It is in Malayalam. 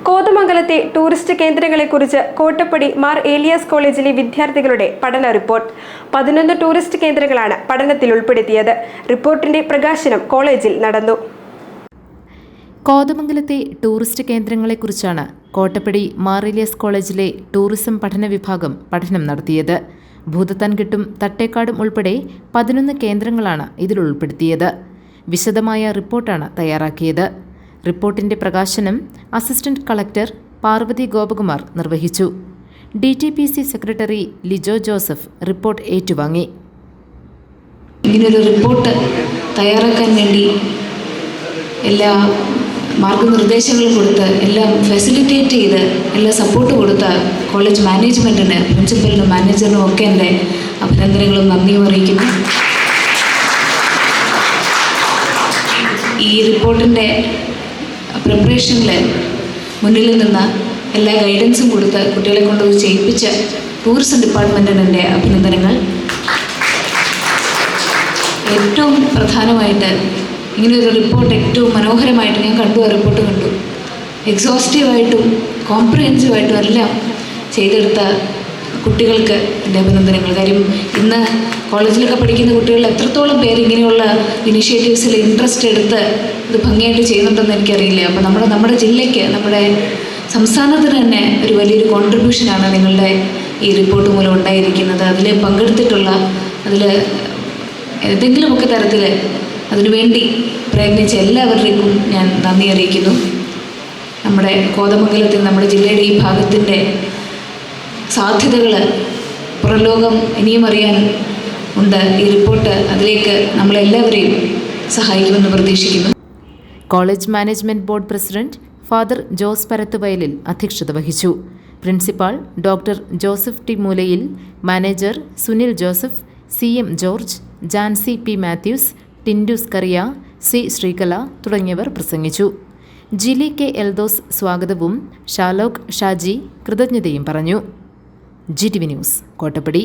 കോതമംഗലത്തെ ടൂറിസ്റ്റ് കേന്ദ്രങ്ങളെക്കുറിച്ച് കോട്ടപ്പടി മാർ ഏലിയാസ് കോളേജിലെ വിദ്യാർത്ഥികളുടെ പഠന റിപ്പോർട്ട്. 11 ടൂറിസ്റ്റ് കേന്ദ്രങ്ങളാണ് പഠനത്തിൽ ഉൾപ്പെടുത്തിയത്. റിപ്പോർട്ടിന്റെ പ്രകാശനം കോളേജിൽ നടന്നു. കോതമംഗലത്തെ ടൂറിസ്റ്റ് കേന്ദ്രങ്ങളെക്കുറിച്ചാണ് കോട്ടപ്പടി മാർ ഏലിയാസ് കോളേജിലെ ടൂറിസം പഠന വിഭാഗം പഠനം നടത്തിയത്. ഭൂതത്താൻകെട്ടും തട്ടേക്കാടും ഉൾപ്പെടെ 11 കേന്ദ്രങ്ങളാണ് ഇതിൽ ഉൾപ്പെടുത്തിയത്. വിശദമായ റിപ്പോർട്ടാണ് തയ്യാറാക്കിയത്. റിപ്പോർട്ടിന്റെ പ്രകാശനം അസിസ്റ്റന്റ് കളക്ടർ പാർവതി ഗോപകുമാർ നിർവഹിച്ചു. DTPC secretary Lijo Joseph report ഏറ്റുവാങ്ങി. ഇങ്ങനൊരു റിപ്പോർട്ട് തയ്യാറാക്കാൻ വേണ്ടി എല്ലാ മാർഗനിർദ്ദേശങ്ങളും കൊടുത്ത് എല്ലാം ഫെസിലിറ്റേറ്റ് ചെയ്ത് എല്ലാ സപ്പോർട്ട് കൊടുത്ത കോളേജ് മാനേജ്മെൻറ്റിന്, പ്രിൻസിപ്പലിനും മാനേജറിനും ഒക്കെ എൻ്റെ അഭിനന്ദനങ്ങളും നന്ദിയും അറിയിക്കുന്നു. ഈ റിപ്പോർട്ടിൻ്റെ പ്രിപ്പറേഷനിൽ മുന്നിൽ നിന്ന് എല്ലാ ഗൈഡൻസും കൊടുത്ത് കുട്ടികളെ കൊണ്ടത് ചെയ്യിപ്പിച്ച ടൂറിസം ഡിപ്പാർട്ട്മെൻറ്റിന് എൻ്റെ അഭിനന്ദനങ്ങൾ. ഏറ്റവും പ്രധാനമായിട്ട് ഇങ്ങനെയൊരു റിപ്പോർട്ട് ഏറ്റവും മനോഹരമായിട്ട് ഞാൻ റിപ്പോർട്ട് കണ്ടു. എക്സോസ്റ്റീവായിട്ടും കോംപ്രിഹെൻസീവായിട്ടും എല്ലാം ചെയ്തെടുത്ത കുട്ടികൾക്ക് എൻ്റെ അഭിനന്ദനങ്ങൾ. കാര്യം ഇന്ന് കോളേജിലൊക്കെ പഠിക്കുന്ന കുട്ടികളിൽ എത്രത്തോളം പേര് ഇങ്ങനെയുള്ള ഇനിഷ്യേറ്റീവ്സിൽ ഇൻട്രസ്റ്റ് എടുത്ത് ഇത് ഭംഗിയായിട്ട് ചെയ്യുന്നുണ്ടെന്ന് എനിക്കറിയില്ല. അപ്പോൾ നമ്മുടെ ജില്ലയ്ക്ക്, നമ്മുടെ സംസ്ഥാനത്തിന് തന്നെ ഒരു വലിയൊരു കോൺട്രിബ്യൂഷനാണ് നിങ്ങളുടെ ഈ റിപ്പോർട്ട് മൂലം ഉണ്ടായിരിക്കുന്നത്. അതിൽ പങ്കെടുത്തിട്ടുള്ള, അതിൽ ഏതെങ്കിലുമൊക്കെ തരത്തിൽ അതിനുവേണ്ടി പ്രയത്നിച്ച എല്ലാവരുടെയും ഞാൻ നന്ദി അറിയിക്കുന്നു. നമ്മുടെ കോതമംഗലത്തിൽ, നമ്മുടെ ജില്ലയുടെ ഈ ഭാഗത്തിൻ്റെ സാധ്യതകൾ പുറംലോകം ഇനിയും അറിയാൻ ഉണ്ട്. ഈ റിപ്പോർട്ട് അതിലേക്ക് നമ്മളെല്ലാവരെയും സഹായിക്കുമെന്ന് പ്രതീക്ഷിക്കുന്നു. College management board president father Jose Parathuvayalil അധ്യക്ഷത വഹിച്ചു. Principal doctor Joseph T Moolayil, manager Sunil Joseph, CM George, Jancy P Mathews, ടിൻഡൂസ് കറിയ, C ശ്രീകല തുടങ്ങിയവർ പ്രസംഗിച്ചു. ജിലി K എൽദോസ് സ്വാഗതവും ഷാലോക് ഷാജി കൃതജ്ഞതയും പറഞ്ഞു. GTV news Kottappadi.